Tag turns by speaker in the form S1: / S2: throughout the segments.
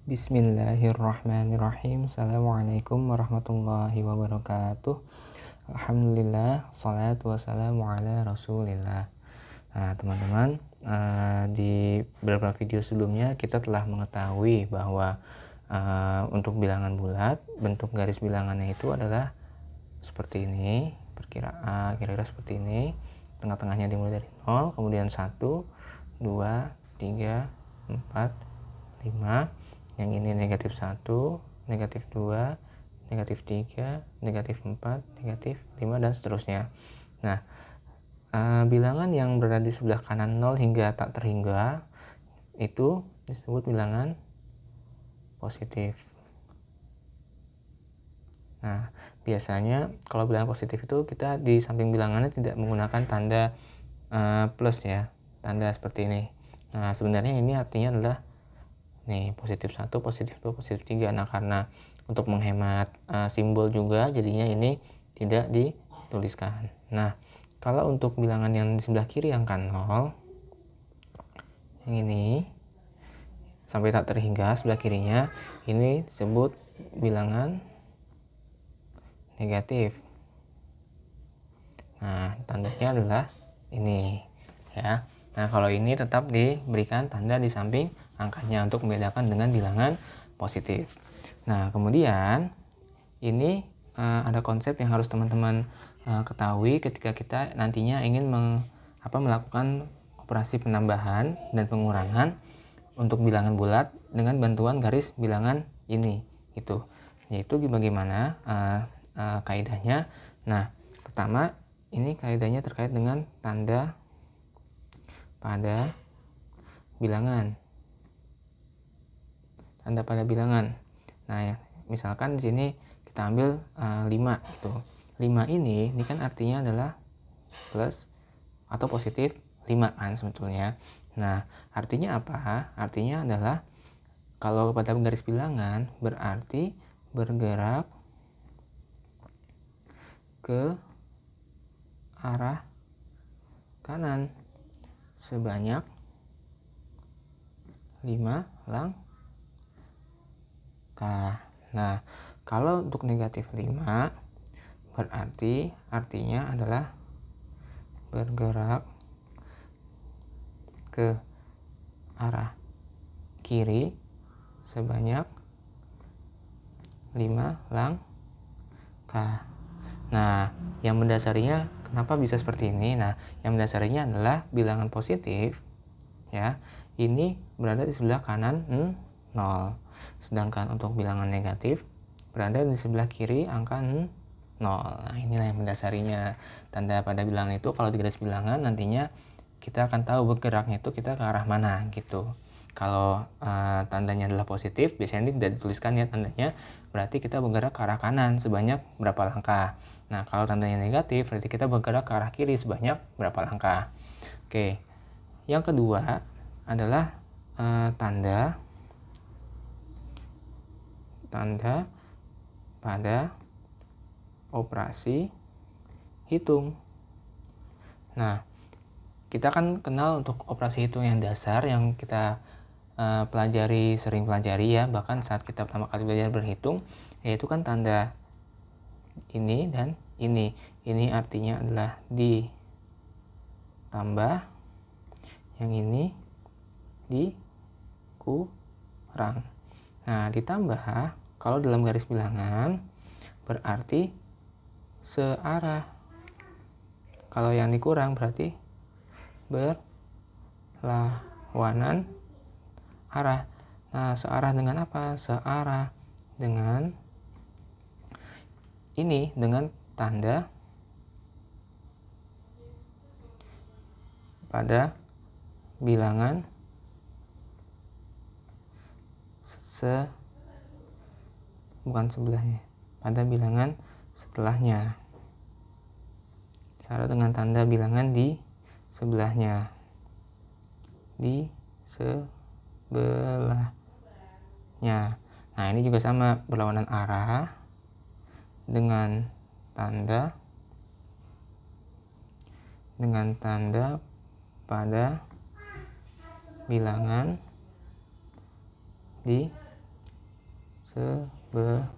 S1: Bismillahirrahmanirrahim. Assalamualaikum warahmatullahi wabarakatuh. Alhamdulillah, salatu wassalamu ala rasulillah. Nah teman-teman, di beberapa video sebelumnya kita telah mengetahui bahwa untuk bilangan bulat, bentuk garis bilangannya itu adalah seperti ini, kira-kira seperti ini. Tengah-tengahnya dimulai dari 0, kemudian 1, 2, 3, 4, 5. Yang ini negatif 1, negatif 2, negatif 3, negatif 4, negatif 5, dan seterusnya. Nah, bilangan yang berada di sebelah kanan 0 hingga tak terhingga itu disebut bilangan positif. Nah, biasanya kalau bilangan positif itu kita di samping bilangannya tidak menggunakan tanda plus ya, tanda seperti ini. Nah, sebenarnya ini artinya adalah nih positif 1, positif 2, positif 3. Nah, karena untuk menghemat simbol juga jadinya ini tidak dituliskan. Nah, kalau untuk bilangan yang di sebelah kiri angka 0, yang ini sampai tak terhingga sebelah kirinya, ini disebut bilangan negatif. Nah, tandanya adalah ini ya. Nah, kalau ini tetap diberikan tanda di samping angkanya untuk membedakan dengan bilangan positif. Nah, kemudian ini ada konsep yang harus teman-teman ketahui ketika kita nantinya ingin melakukan operasi penambahan dan pengurangan untuk bilangan bulat dengan bantuan garis bilangan ini gitu. Yaitu bagaimana kaidahnya. Nah, pertama ini kaidahnya terkait dengan tanda pada bilangan. Tanda pada bilangan. Nah, ya, misalkan di sini kita ambil 5 gitu. 5 ini kan artinya adalah plus atau positif 5 kan sebetulnya. Nah, artinya apa? Artinya adalah kalau pada garis bilangan berarti bergerak ke arah kanan sebanyak 5 langkah. Nah, kalau untuk negatif 5 berarti artinya adalah bergerak ke arah kiri sebanyak 5 langkah. Nah, yang mendasarinya kenapa bisa seperti ini? Nah, yang mendasarinya adalah bilangan positif ya, ini berada di sebelah kanan 0. Sedangkan untuk bilangan negatif berada di sebelah kiri angka 0. Nah, inilah yang mendasarinya. Tanda pada bilangan itu kalau di garis bilangan nantinya kita akan tahu bergeraknya itu kita ke arah mana gitu. Kalau tandanya adalah positif, biasanya ini tidak dituliskan ya tandanya, berarti kita bergerak ke arah kanan sebanyak berapa langkah. Nah, kalau tandanya negatif, berarti kita bergerak ke arah kiri sebanyak berapa langkah. Oke, yang kedua adalah tanda pada operasi hitung. Nah, kita kan kenal untuk operasi hitung yang dasar yang kita sering pelajari ya, bahkan saat kita pertama kali belajar berhitung, yaitu kan tanda ini dan ini. Ini artinya adalah ditambah, yang ini dikurang. Nah, ditambah kalau dalam garis bilangan berarti searah. Kalau yang dikurang berarti berlawanan arah. Nah, searah dengan apa? Searah dengan ini, dengan tanda pada bilangan bukan sebelahnya, pada bilangan setelahnya. Searah dengan tanda bilangan di sebelahnya. Di sebelahnya. Nah, ini juga sama, berlawanan arah dengan tanda pada bilangan di sebelahnya.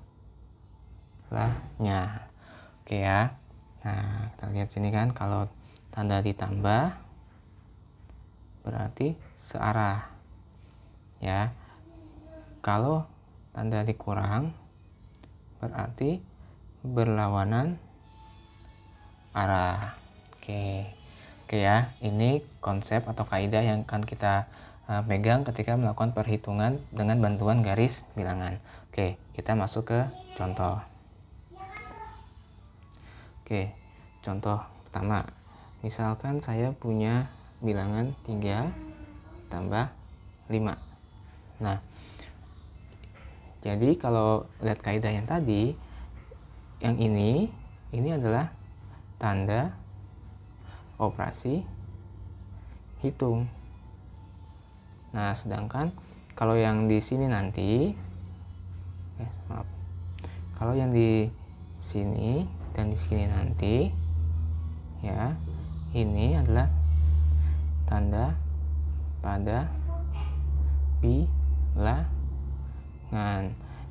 S1: Oke ya. Nah, kita lihat sini kan, kalau tanda ditambah berarti searah ya. Kalau tanda dikurang berarti berlawanan arah. Oke ya, ini konsep atau kaidah yang akan kita pegang ketika melakukan perhitungan dengan bantuan garis bilangan. Oke, kita masuk ke contoh. Oke, contoh pertama. Misalkan saya punya bilangan 3 tambah 5. Nah, jadi kalau lihat kaidah yang tadi, yang ini adalah tanda operasi hitung. Nah, sedangkan kalau yang di sini nanti, kalau yang di sini dan di sini nanti, ya, ini adalah tanda pada bilangan.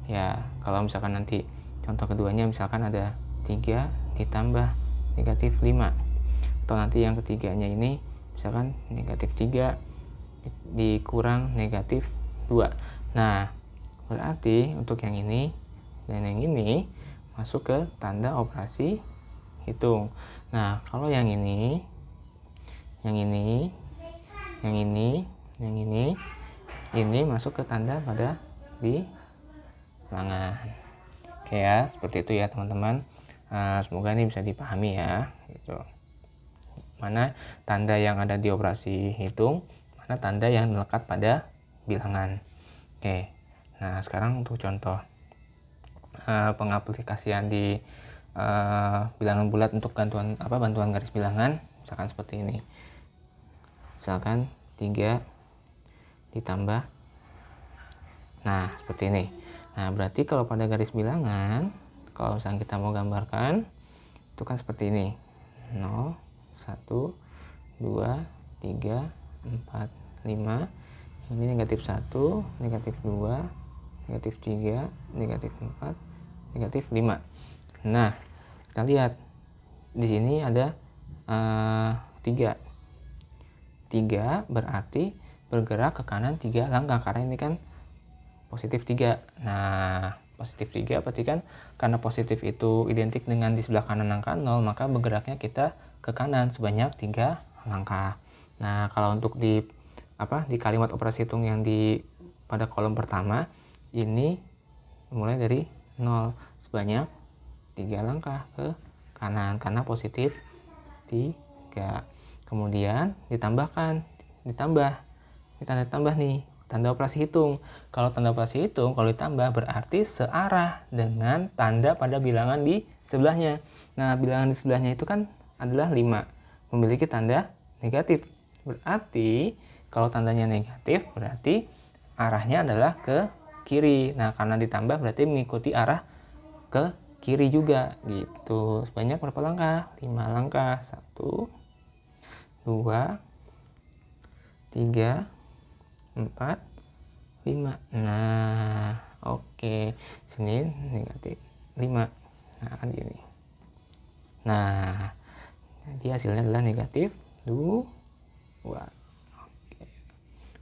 S1: Ya, kalau misalkan nanti contoh keduanya misalkan ada 3 ditambah negatif 5, atau nanti yang ketiganya ini misalkan negatif 3 dikurang negatif 2. Nah, berarti untuk yang ini dan yang ini masuk ke tanda operasi hitung. Nah, kalau yang ini masuk ke tanda pada bilangan. Oke ya, seperti itu ya teman-teman. Semoga ini bisa dipahami ya, gitu. Mana tanda yang ada di operasi hitung, mana tanda yang melekat pada bilangan. Oke. Nah, sekarang untuk contoh pengaplikasian di bilangan bulat untuk bantuan garis bilangan, misalkan seperti ini. Misalkan 3 ditambah, nah seperti ini. Nah, berarti kalau pada garis bilangan, kalau misalnya kita mau gambarkan, itu kan seperti ini. 0, 1, 2, 3, 4, 5. Ini negatif 1, negatif 2, negatif 3, negatif 4, negatif 5. Nah, kita lihat di sini ada 3. 3 berarti bergerak ke kanan 3 langkah, karena ini kan positif 3. Nah, positif 3 berarti kan karena positif itu identik dengan di sebelah kanan angka 0, maka bergeraknya kita ke kanan sebanyak 3 langkah. Nah, kalau untuk di kalimat operasi hitung yang pada kolom pertama, ini mulai dari 0 sebanyak 3 langkah ke kanan karena positif 3. Kemudian ditambah nih tanda operasi hitung. Kalau tanda operasi hitung kalau ditambah berarti searah dengan tanda pada bilangan di sebelahnya. Nah, bilangan di sebelahnya itu kan adalah 5, memiliki tanda negatif. Berarti kalau tandanya negatif berarti arahnya adalah ke kiri. Nah, karena ditambah berarti mengikuti arah ke kiri juga gitu. Sebanyak berapa langkah? 5 langkah. 1, 2, 3, 4, 5. Nah, oke. Sini negatif 5. Nah, kan gini. Nah, jadi hasilnya adalah negatif 2.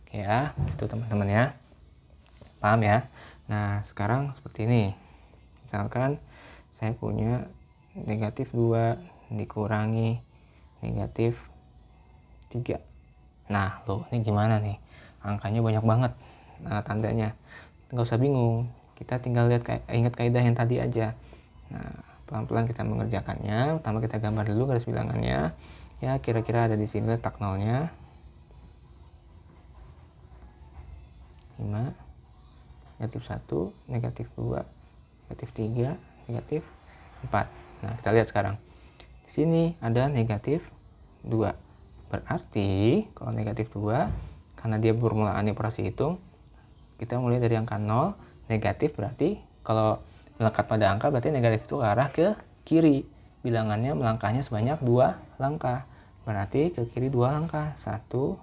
S1: Oke ya, itu teman-teman ya. Paham ya? Nah, sekarang seperti ini. Misalkan saya punya negatif 2 dikurangi negatif 3. Nah, loh, ini gimana nih? Angkanya banyak banget. Nah, tandanya. Nggak usah bingung. Kita tinggal ingat kaidah yang tadi aja. Nah, pelan-pelan kita mengerjakannya. Pertama kita gambar dulu garis bilangannya. Ya, kira-kira ada di sini letak nolnya. 5, negatif 1, negatif 2, negatif 3, negatif 4. Nah, kita lihat sekarang. Di sini ada negatif 2. Berarti kalau negatif 2, karena dia permulaan operasi hitung, kita mulai dari angka 0, negatif berarti kalau melekat pada angka berarti negatif itu arah ke kiri. Bilangannya melangkahnya sebanyak 2 langkah. Berarti ke kiri 2 langkah. 1,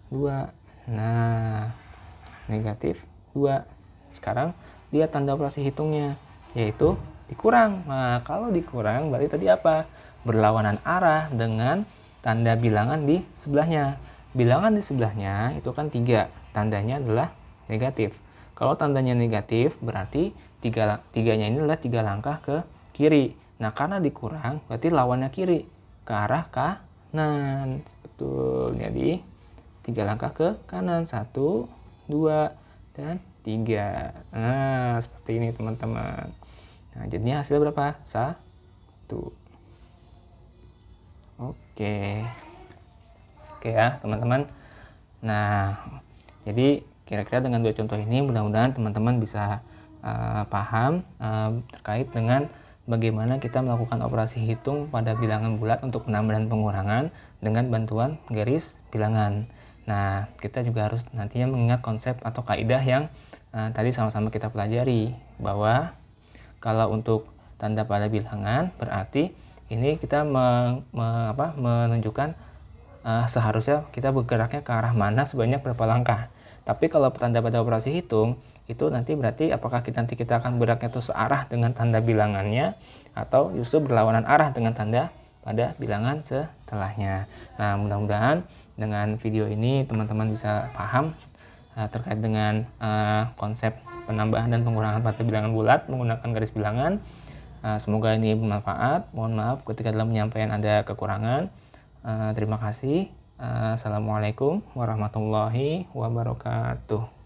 S1: 2. Nah, negatif 2. Sekarang lihat tanda operasi hitungnya, yaitu dikurang. Nah, kalau dikurang berarti tadi apa? Berlawanan arah dengan tanda bilangan di sebelahnya. Bilangan di sebelahnya itu kan 3, tandanya adalah negatif. Kalau tandanya negatif berarti tiganya ini adalah 3 langkah ke kiri. Nah, karena dikurang berarti lawannya kiri, ke arah kanan. Betul. Jadi 3 langkah ke kanan, 1, 2, dan 3. Nah, seperti ini teman-teman. Nah, jadinya hasil berapa? 1. Oke ya teman-teman. Nah, jadi kira-kira dengan 2 contoh ini mudah-mudahan teman-teman bisa paham terkait dengan bagaimana kita melakukan operasi hitung pada bilangan bulat untuk penambah dan pengurangan dengan bantuan garis bilangan. Nah, kita juga harus nantinya mengingat konsep atau kaidah yang tadi sama-sama kita pelajari, bahwa kalau untuk tanda pada bilangan berarti ini kita menunjukkan seharusnya kita bergeraknya ke arah mana sebanyak berapa langkah. Tapi kalau tanda pada operasi hitung itu nanti berarti apakah nanti kita akan bergeraknya itu searah dengan tanda bilangannya atau justru berlawanan arah dengan tanda pada bilangan setelahnya. Nah, mudah-mudahan dengan video ini teman-teman bisa paham terkait dengan konsep penambahan dan pengurangan pada bilangan bulat menggunakan garis bilangan. Semoga ini bermanfaat. Mohon maaf ketika dalam penyampaian ada kekurangan. Terima kasih. Assalamualaikum warahmatullahi wabarakatuh.